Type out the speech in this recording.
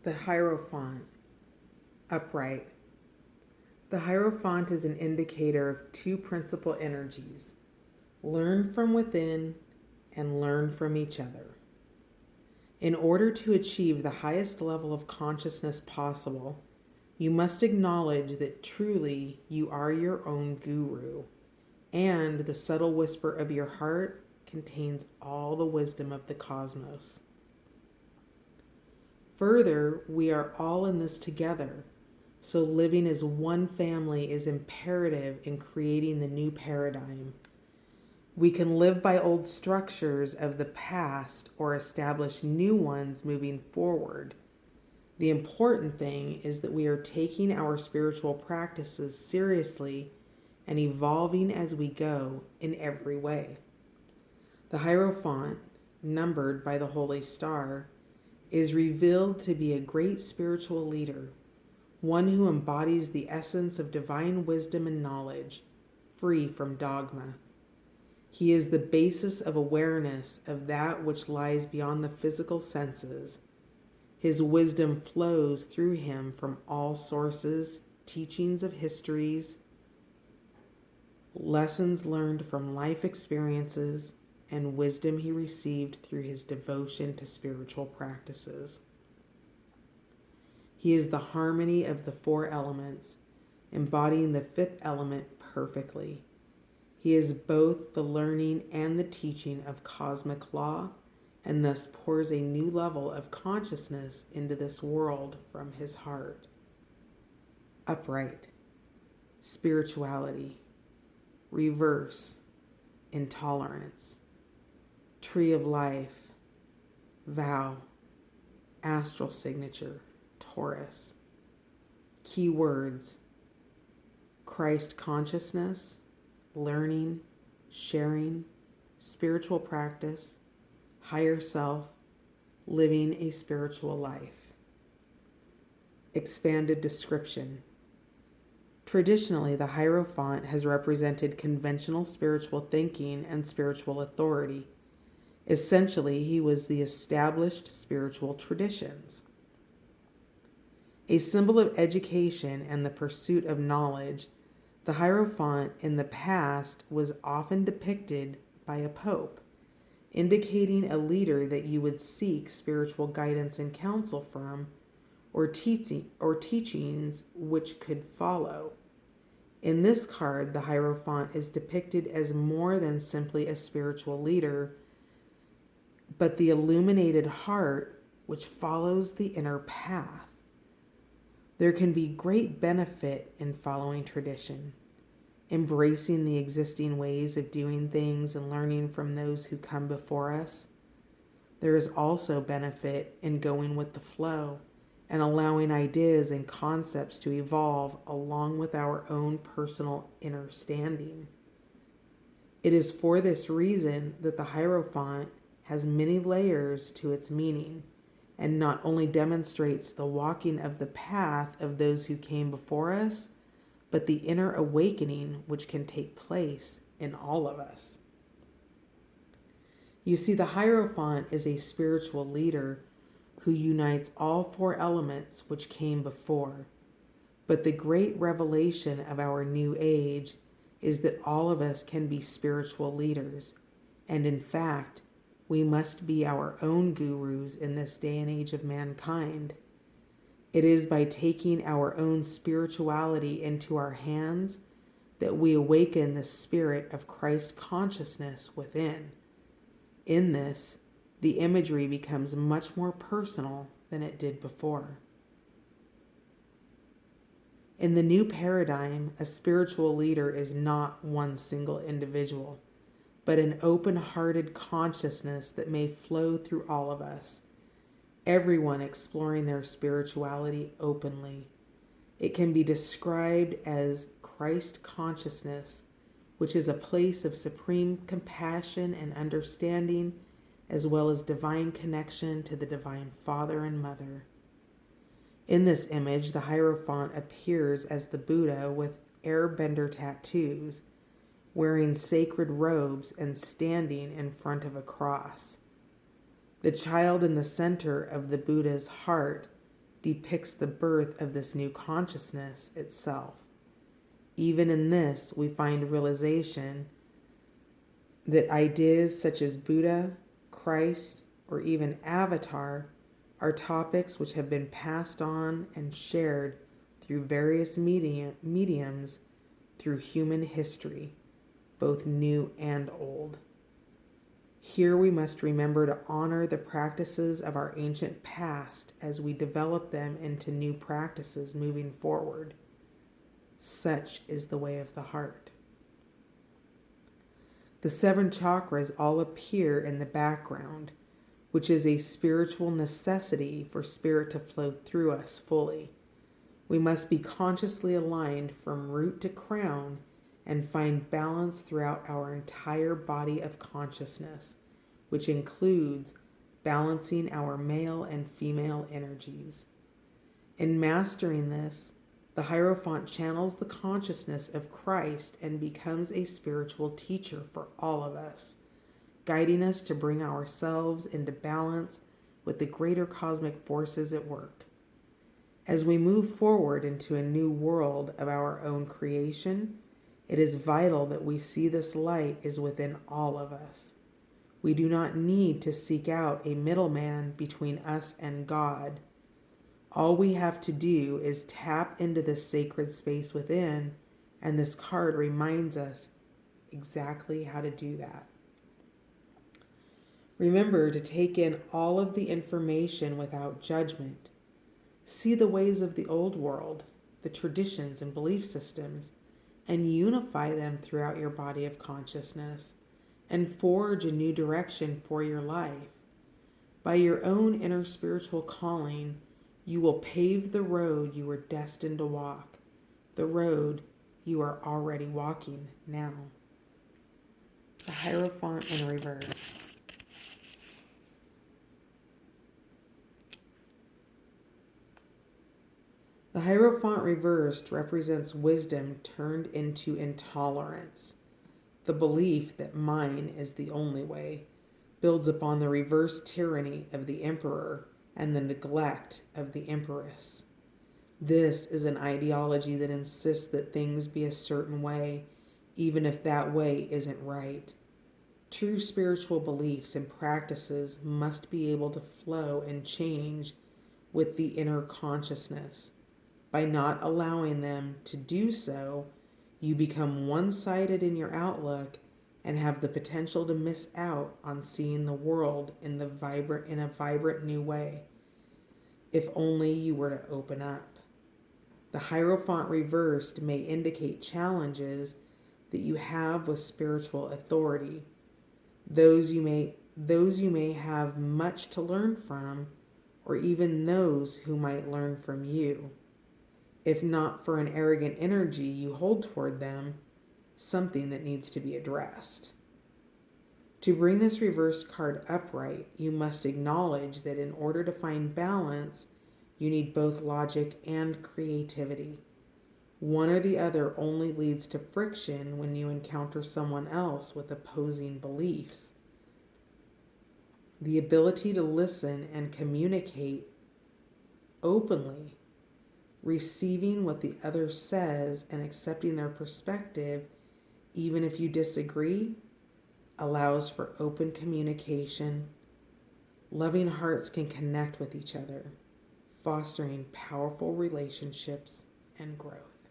The Hierophant, upright. The Hierophant is an indicator of two principal energies: learn from within and learn from each other. In order to achieve the highest level of consciousness possible, you must acknowledge that truly you are your own guru, and the subtle whisper of your heart contains all the wisdom of the cosmos. Further, we are all in this together, so living as one family is imperative in creating the new paradigm. We can live by old structures of the past or establish new ones moving forward. The important thing is that we are taking our spiritual practices seriously and evolving as we go in every way. The Hierophant, numbered by the Holy Star, is revealed to be a great spiritual leader, one who embodies the essence of divine wisdom and knowledge, free from dogma. He is the basis of awareness of that which lies beyond the physical senses. His wisdom flows through him from all sources, teachings of histories, lessons learned from life experiences, and wisdom he received through his devotion to spiritual practices. He is the harmony of the four elements, embodying the fifth element perfectly. He is both the learning and the teaching of cosmic law, and thus pours a new level of consciousness into this world from his heart. Upright, spirituality, reverse, intolerance, tree of life, vow, astral signature, Taurus. Key words: Christ consciousness, learning, sharing, spiritual practice, higher self, living a spiritual life. Expanded description. Traditionally, the Hierophant has represented conventional spiritual thinking and spiritual authority. Essentially, he was the established spiritual traditions. A symbol of education and the pursuit of knowledge, the Hierophant in the past was often depicted by a pope, indicating a leader that you would seek spiritual guidance and counsel from, or teachings which could follow. In this card, the Hierophant is depicted as more than simply a spiritual leader, but the illuminated heart which follows the inner path. There can be great benefit in following tradition, embracing the existing ways of doing things and learning from those who come before us. There is also benefit in going with the flow and allowing ideas and concepts to evolve along with our own personal inner standing. It is for this reason that the Hierophant has many layers to its meaning, and not only demonstrates the walking of the path of those who came before us, but the inner awakening which can take place in all of us. You see, the Hierophant is a spiritual leader who unites all four elements which came before. But the great revelation of our new age is that all of us can be spiritual leaders, and in fact, we must be our own gurus in this day and age of mankind. It is by taking our own spirituality into our hands that we awaken the spirit of Christ consciousness within. In this, the imagery becomes much more personal than it did before. In the new paradigm, a spiritual leader is not one single individual, but an open-hearted consciousness that may flow through all of us, everyone exploring their spirituality openly. It can be described as Christ consciousness, which is a place of supreme compassion and understanding, as well as divine connection to the Divine Father and Mother. In this image, the Hierophant appears as the Buddha with airbender tattoos, wearing sacred robes and standing in front of a cross. The child in the center of the Buddha's heart depicts the birth of this new consciousness itself. Even in this, we find realization that ideas such as Buddha, Christ, or even Avatar are topics which have been passed on and shared through various mediums through human history, both new and old. Here we must remember to honor the practices of our ancient past as we develop them into new practices moving forward. Such is the way of the heart. The 7 chakras all appear in the background, which is a spiritual necessity for spirit to flow through us fully. We must be consciously aligned from root to crown and find balance throughout our entire body of consciousness, which includes balancing our male and female energies. In mastering this, the Hierophant channels the consciousness of Christ and becomes a spiritual teacher for all of us, guiding us to bring ourselves into balance with the greater cosmic forces at work. As we move forward into a new world of our own creation, it is vital that we see this light is within all of us. We do not need to seek out a middleman between us and God. All we have to do is tap into this sacred space within, and this card reminds us exactly how to do that. Remember to take in all of the information without judgment. See the ways of the old world, the traditions and belief systems, and unify them throughout your body of consciousness, and forge a new direction for your life. By your own inner spiritual calling, you will pave the road you were destined to walk, the road you are already walking now. The Hierophant in reverse. The Hierophant reversed represents wisdom turned into intolerance. The belief that mine is the only way builds upon the reverse tyranny of the emperor and the neglect of the empress. This is an ideology that insists that things be a certain way, even if that way isn't right. True spiritual beliefs and practices must be able to flow and change with the inner consciousness. By not allowing them to do so, you become one-sided in your outlook and have the potential to miss out on seeing the world in a vibrant new way. If only you were to open up. The Hierophant reversed may indicate challenges that you have with spiritual authority. Those you may have much to learn from, or even those who might learn from you. If not for an arrogant energy you hold toward them, something that needs to be addressed. To bring this reversed card upright, you must acknowledge that in order to find balance, you need both logic and creativity. One or the other only leads to friction when you encounter someone else with opposing beliefs. The ability to listen and communicate openly, receiving what the other says and accepting their perspective, even if you disagree, allows for open communication. Loving hearts can connect with each other, fostering powerful relationships and growth.